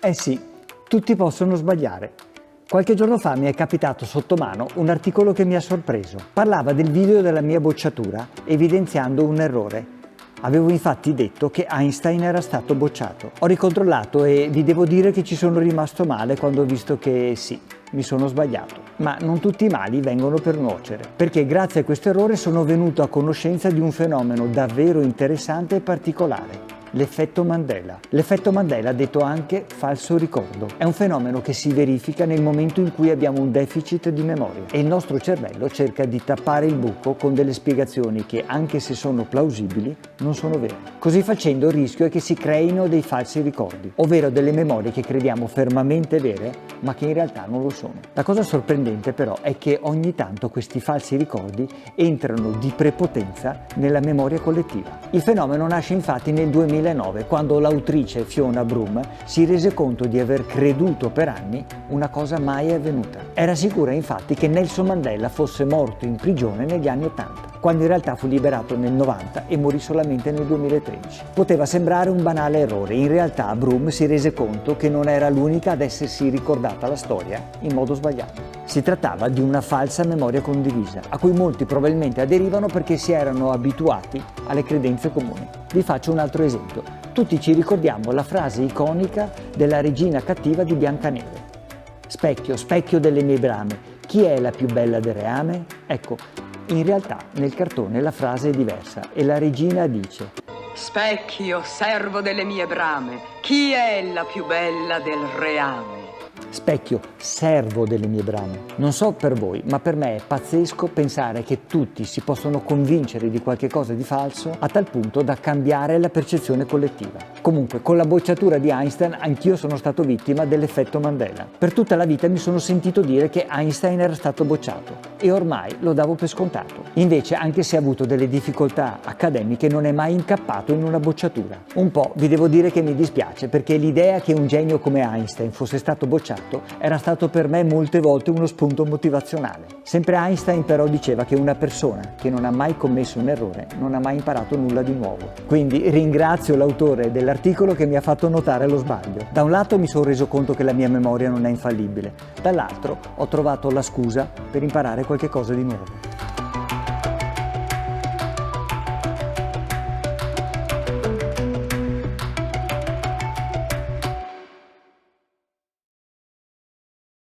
Eh sì, tutti possono sbagliare. Qualche giorno fa mi è capitato sotto mano un articolo che mi ha sorpreso. Parlava del video della mia bocciatura, evidenziando un errore. Avevo infatti detto che Einstein era stato bocciato. Ho ricontrollato e vi devo dire che ci sono rimasto male quando ho visto che sì, mi sono sbagliato. Ma non tutti i mali vengono per nuocere, perché grazie a questo errore sono venuto a conoscenza di un fenomeno davvero interessante e particolare. L'effetto Mandela. L'effetto Mandela, detto anche falso ricordo, è un fenomeno che si verifica nel momento in cui abbiamo un deficit di memoria e il nostro cervello cerca di tappare il buco con delle spiegazioni che, anche se sono plausibili, non sono vere. Così facendo il rischio è che si creino dei falsi ricordi, ovvero delle memorie che crediamo fermamente vere, ma che in realtà non lo sono. La cosa sorprendente però è che ogni tanto questi falsi ricordi entrano di prepotenza nella memoria collettiva. Il fenomeno nasce infatti nel 2009, quando l'autrice Fiona Broome si rese conto di aver creduto per anni una cosa mai avvenuta. Era sicura infatti che Nelson Mandela fosse morto in prigione negli anni 80, quando in realtà fu liberato nel 90 e morì solamente nel 2013. Poteva sembrare un banale errore, in realtà Broome si rese conto che non era l'unica ad essersi ricordata la storia in modo sbagliato. Si trattava di una falsa memoria condivisa, a cui molti probabilmente aderivano perché si erano abituati alle credenze comuni. Vi faccio un altro esempio. Tutti ci ricordiamo la frase iconica della regina cattiva di Biancaneve. Specchio, specchio delle mie brame, chi è la più bella del reame? Ecco, in realtà nel cartone la frase è diversa e la regina dice: Specchio, servo delle mie brame, chi è la più bella del reame? Specchio, servo delle mie brame. Non so per voi, ma per me è pazzesco pensare che tutti si possono convincere di qualche cosa di falso a tal punto da cambiare la percezione collettiva. Comunque, con la bocciatura di Einstein anch'io sono stato vittima dell'effetto Mandela. Per tutta la vita mi sono sentito dire che Einstein era stato bocciato e ormai lo davo per scontato. Invece, anche se ha avuto delle difficoltà accademiche, non è mai incappato in una bocciatura. Un po' vi devo dire che mi dispiace, perché l'idea che un genio come Einstein fosse stato bocciato era stato per me molte volte uno spunto motivazionale. Sempre Einstein però diceva che una persona che non ha mai commesso un errore non ha mai imparato nulla di nuovo. Quindi ringrazio l'autore dell'articolo che mi ha fatto notare lo sbaglio. Da un lato mi sono reso conto che la mia memoria non è infallibile, dall'altro ho trovato la scusa per imparare qualche cosa di nuovo.